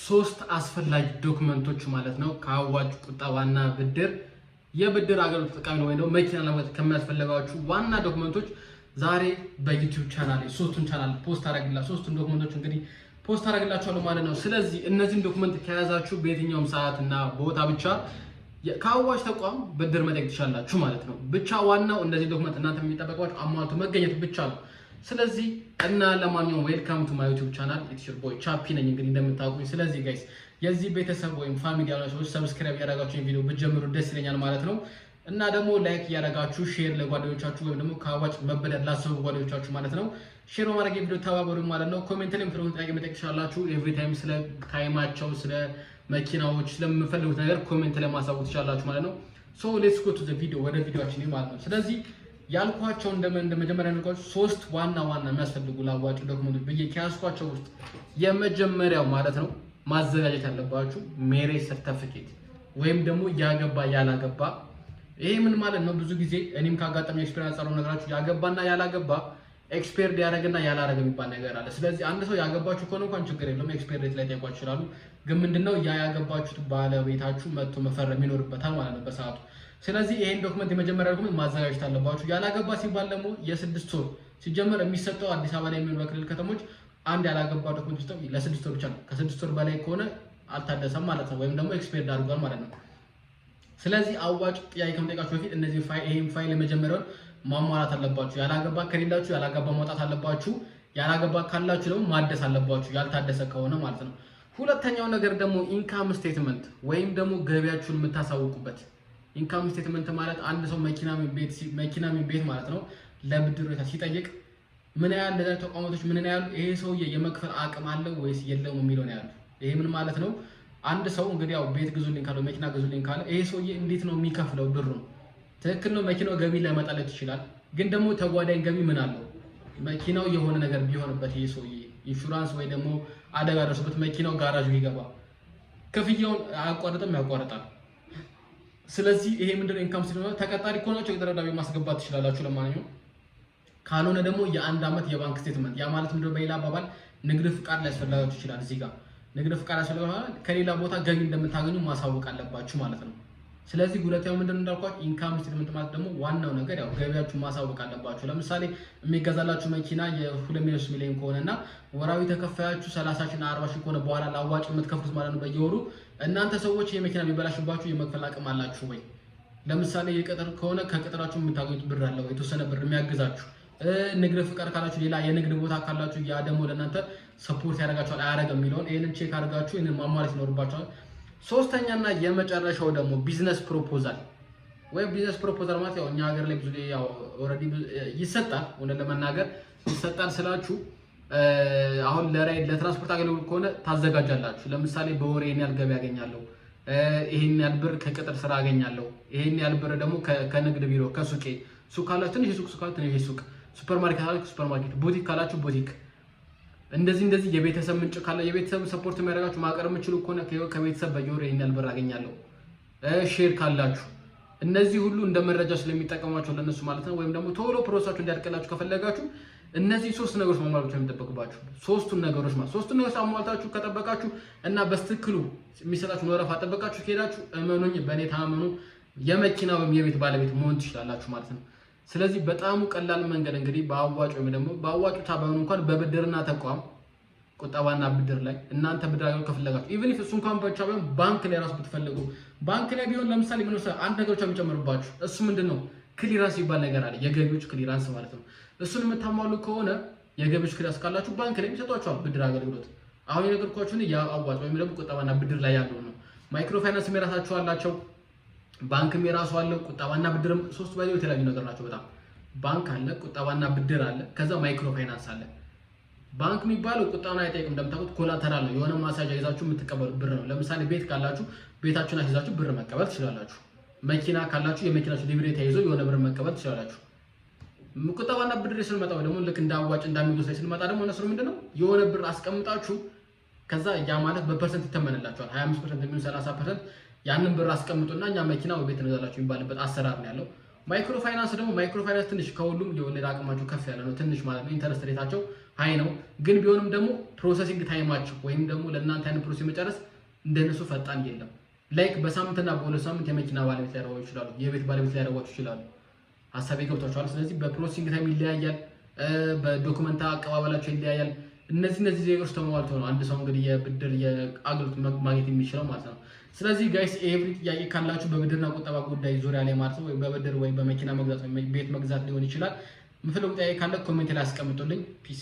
ሶስት አስፈላጊ ዶክመንቶች ማለት ነው ከአዋጭ ቁጠባና ብድር የብድር አገልግሎት ተጠቃሚ ነው ወይ ነው መኪና ለማግኘት ከሚያስፈልጋችሁ ዋና ዶክመንቶች ዛሬ በዩቲዩብ ቻናሌ ሶስቱን ቻናል ፖስት አደረግላችሁ። ሶስቱን ዶክመንቶች እንግዲህ ፖስት አደረግላችኋለሁ ማለት ነው። ስለዚህ እነዚህን ዶክመንት ከያዛችሁ በየትኛውም ሰዓት እና ቦታ ብቻ ከአዋጭ ተቋም ብድር መጠየቅ ትችላላችሁ ማለት ነው። ብቻ ዋናው እነዚህ ዶክመንት እናንተ የሚጠበቅባችሁ አሟልቶ መገኘት ብቻ ነው። ስለዚህ እና ለማንኛውም ዌልካም ቱ ማይ ዩቲዩብ ቻናል ኢትስ ቦይ ቻፒ ነኝ እንግዲህ እንደምታውቁኝ። ስለዚህ ጋይስ የዚህ ቤተሰብ ወይም ፋሚሊ ያላችሁ ሰዎች ሰብስክራይብ ያደረጋችሁ ቪዲዮ ብትጀምሩ ደስ ይለኛል ማለት ነው። እና ደግሞ ላይክ ያደረጋችሁ ሼር ለጓደኞቻችሁ ወይም ደግሞ ከአዋጭ መበደር ላሰቡ ጓደኞቻችሁ ማለት ነው ሼር በማድረግ ቪዲዮ ተባበሩ ማለት ነው። ኮሜንት ላይ ምትሉት ጥያቄ መጠየቅ ትችላላችሁ። ኤቭሪ ታይም ስለ ታይማቸው ስለ መኪናዎች ስለምፈልጉት ነገር ኮሜንት ላይ ማሳወቅ ትችላላችሁ ማለት ነው። ሶ ሌትስ ጎ ቱ ዘ ቪዲዮ ወደ ቪዲዮአችን ማለት ነው። ስለዚህ ያልኳቸው እንደመጀመሪያ ያልኳቸው ሶስት ዋና የሚያስፈልጉ ለአዋጭ ዶክመንቶች ብዬ ከያዝኳቸው ውስጥ የመጀመሪያው ማለት ነው ማዘጋጀት ያለባችሁ ሜሬጅ ሰርተፊኬት ወይም ደግሞ ያገባ ያላገባ። ይሄ ምን ማለት ነው? ብዙ ጊዜ እኔም ካጋጠመኝ ኤክስፒሪየንስ አለው ነገራችሁ ያገባና ያላገባ ኤክስፓየርድ ያደረገና ያላረገ የሚባል ነገር አለ። ስለዚህ አንድ ሰው ያገባችሁ ከሆነ እንኳን ችግር የለውም ኤክስፓየር ዴት ላይ ጠይቋችሁ ይችላሉ። ግን ምንድነው ያገባችሁት ባለቤታችሁ መጥቶ መፈረም ይኖርበታል ማለት ነው በሰዓቱ። ስለዚህ ይሄን ዶክመንት የመጀመሪያ ዶክመንት ማዘጋጀት አለባችሁ። ያላገባ ሲባል ደግሞ የስድስት ወር ሲጀመር የሚሰጠው አዲስ አበባ ላይ የሚሆኑ በክልል ከተሞች አንድ ያላገባ ዶክመንት ውስጥ ለስድስት ወር ብቻ ነው። ከስድስት ወር በላይ ከሆነ አልታደሰም ማለት ነው፣ ወይም ደግሞ ኤክስፓየርድ አድርጓል ማለት ነው። ስለዚህ አዋጭ ጥያቄ ከመጠየቃችሁ በፊት እነዚህ ይሄን ፋይል የመጀመሪያውን ማሟላት አለባችሁ። ያላገባ ከሌላችሁ ያላገባ ማውጣት አለባችሁ። ያላገባ ካላችሁ ደግሞ ማደስ አለባችሁ ያልታደሰ ከሆነ ማለት ነው። ሁለተኛው ነገር ደግሞ ኢንካም ስቴትመንት ወይም ደግሞ ገቢያችሁን የምታሳውቁበት ኢንካም ስቴትመንት ማለት አንድ ሰው መኪና ቤት ማለት ነው ለብድር ሁኔታ ሲጠይቅ ምን ያህል እንደዚህ ተቋማቶች ምን ያህል ይሄ ሰውዬ የመክፈል አቅም አለው ወይስ የለውም የሚለው ነው ያለው። ይሄ ምን ማለት ነው? አንድ ሰው እንግዲህ ያው ቤት ግዙልኝ ካለው መኪና ግዙልኝ ካለ ይሄ ሰውዬ እንዴት ነው የሚከፍለው ብሩ? ትክክል ነው መኪናው ገቢ ላይመጣለት ይችላል፣ ግን ደግሞ ተጓዳኝ ገቢ ምን አለው? መኪናው የሆነ ነገር ቢሆንበት ይሄ ሰውዬ ኢንሹራንስ ወይ ደግሞ አደጋ ደርሶበት መኪናው ጋራጅ ቢገባ ክፍያውን አያቋርጥም ያቋርጣል። ስለዚህ ይሄ ምንድነው ኢንካም ስቴትመንት። ተቀጣሪ ከሆናችሁ የቅጥር ደብዳቤ ማስገባት ትችላላችሁ። ለማንኛውም ካልሆነ ደግሞ የአንድ አመት የባንክ ስቴትመንት። ያ ማለት ምንድነው? በሌላ አባባል ንግድ ፍቃድ ሊያስፈልጋችሁ ይችላል። እዚህ ጋር ንግድ ፍቃድ ያስፈልጋችኋል። ከሌላ ቦታ ገቢ እንደምታገኙ ማሳወቅ አለባችሁ ማለት ነው። ስለዚህ ሁለተኛው ምንድነው እንዳልኳችሁ ኢንካም ስቴትመንት ማለት ደግሞ ዋናው ነገር ያው ገቢያችሁ ማሳወቅ አለባችሁ። ለምሳሌ የሚገዛላችሁ መኪና የ2 ሚሊዮን ከሆነና ወራዊ ተከፋያችሁ 30 እና 40 ሺህ ከሆነ በኋላ ለአዋጭ የምትከፍሉት ማለት ነው በየወሩ እናንተ ሰዎች የመኪና ቢበላሽባችሁ የመክፈል አቅም አላችሁ ወይ? ለምሳሌ የቅጥር ከሆነ ከቅጥራችሁ የምታገኙት ብር አለ ወይ? የተወሰነ ብር የሚያግዛችሁ። ንግድ ፍቃድ ካላችሁ ሌላ የንግድ ቦታ ካላችሁ ያ ደግሞ ለእናንተ ሰፖርት ያደርጋችኋል አያደርግም የሚለውን ይሄንን ቼክ አድርጋችሁ ይሄንን ማሟላት ይኖርባችኋል። ሶስተኛና የመጨረሻው ደግሞ ቢዝነስ ፕሮፖዛል ወይ ቢዝነስ ፕሮፖዛል ማለት ያው እኛ ሀገር ላይ ብዙ ያው ኦሬዲ ይሰጣል። ወንደ ለመናገር ይሰጣል ስላችሁ አሁን ለትራንስፖርት አገልግሎት ከሆነ ታዘጋጃላችሁ። ለምሳሌ በወር ይሄን ያህል ገቢ ያገኛለሁ፣ ይሄን ያህል ብር ከቅጥር ስራ አገኛለሁ፣ ይሄን ያህል ብር ደግሞ ከንግድ ቢሮ ከሱቄ ሱቅ ካላችሁ ትንሽ ሱቅ ካላችሁ ትንሽ ሱቅ፣ ሱፐርማርኬት ካላችሁ ሱፐርማርኬት፣ ቡቲክ ካላችሁ ቡቲክ፣ እንደዚህ የቤተሰብ ምንጭ ካለ የቤተሰብ ሰፖርት የሚያደርጋችሁ ማቀረብ የምትችሉ ከሆነ ከቤተሰብ በየወር ይሄን ያህል ብር አገኛለሁ፣ ሼር ካላችሁ እነዚህ ሁሉ እንደ መረጃ ስለሚጠቀሟቸው ለነሱ ማለት ነው። ወይም ደግሞ ቶሎ ፕሮሰሳችሁ እንዲያልቅላችሁ ከፈለጋችሁ እነዚህ ሶስት ነገሮች ማሟላት ነው የሚጠበቅባችሁ። ሶስቱን ነገሮች አሟልታችሁ ከጠበቃችሁ እና በስትክክሉ የሚሰጣችሁ ወረፋ ጠበቃችሁ ከሄዳችሁ እመኑኝ በእኔ ታመኑ የመኪና ወይም የቤት ባለቤት መሆን ትችላላችሁ ማለት ነው። ስለዚህ በጣም ቀላል መንገድ እንግዲህ በአዋጭ ወይም ደግሞ በአዋጭ ታባኑ እንኳን በብድርና ተቋም ቁጠባና ብድር ላይ እናንተ ብድር አገር ከፈለጋችሁ ኢቭን ኢፍ እሱ እንኳን ብቻ ቢሆን ባንክ ላይ ራሱ ብትፈልጉ ባንክ ላይ ቢሆን ለምሳሌ ምን ነው አንድ ነገሮች የሚጨምሩባችሁ እሱ ምንድነው ክሊራንስ ይባል ነገር አለ። የገቢዎች ክሊራንስ ማለት ነው። እሱን የምታሟሉ ከሆነ የገቢዎች ክሊራንስ ካላችሁ ባንክ ላይ ይሰጧችኋል ብድር አገልግሎት። አሁን የነገርኳችሁን የአዋጭ ወይም ደግሞ ቁጠባና ብድር ላይ ያለው ነው። ማይክሮ ፋይናንስ የራሳቸው አላቸው፣ ባንክም የራሱ አለው። ቁጠባና ብድርም ሶስት ባይዘው የተለያዩ ነገር ናቸው በጣም። ባንክ አለ፣ ቁጠባና ብድር አለ፣ ከዛ ማይክሮ ፋይናንስ አለ። ባንክ የሚባለው ቁጠባን አይጠይቅም። እንደምታውቁት ኮላተራል ነው፣ የሆነ ማሳጃ ይዛችሁ የምትቀበሉት ብር ነው። ለምሳሌ ቤት ካላችሁ ቤታችሁን አስይዛችሁ ብር መቀበል ትችላላችሁ። መኪና ካላችሁ የመኪናችሁ ሊብሬ ተይዞ የሆነ ብር መቀበል ትችላላችሁ። ቁጠባና ብድር ስንመጣ ደግሞ ልክ እንደ አዋጭ እንዳሚጎስ ላይ ስንመጣ ደግሞ እነሱ ምንድነው የሆነ ብር አስቀምጣችሁ ከዛ ያ ማለት በፐርሰንት ይተመንላችኋል። 25% የሚሆን 30% ያንን ብር አስቀምጡና እኛ መኪና ወይ ቤት እንገዛላችሁ የሚባልበት አሰራር ነው ያለው። ማይክሮ ፋይናንስ ትንሽ ከሁሉም የወለድ አቅማቸው ከፍ ያለ ነው። ትንሽ ማለት ነው ኢንተረስት ሬታቸው ሃይ ነው። ግን ቢሆንም ደግሞ ፕሮሰሲንግ ታይማችሁ ወይም ደግሞ ለእናንተ ያን ፕሮሰስ መጨረስ እንደነሱ ፈጣን የለም። ላይክ በሳምንትና በሁለት ሳምንት የመኪና ባለቤት ሊያደርጓችሁ ይችላሉ፣ የቤት ባለቤት ሊያደርጓችሁ ይችላሉ። ሀሳቤ ገብቷችኋል? ስለዚህ በፕሮሰሲንግ ታይም ይለያያል፣ በዶክመንት አቀባበላቸው ይለያያል። እነዚህ ዜጎች ተሟልተው ነው አንድ ሰው እንግዲህ የብድር የአገልግሎት ማግኘት የሚችለው ማለት ነው። ስለዚህ ጋይስ ኤቭሪ ጥያቄ ካላችሁ በብድርና ቁጠባ ጉዳይ ዙሪያ ላይ ማለት ነው ወይ በብድር ወይ በመኪና መግዛት ወይ ቤት መግዛት ሊሆን ይችላል፣ የምትፈልጉ ጥያቄ ካለ ኮሜንት ላይ አስቀምጡልኝ። ፒስ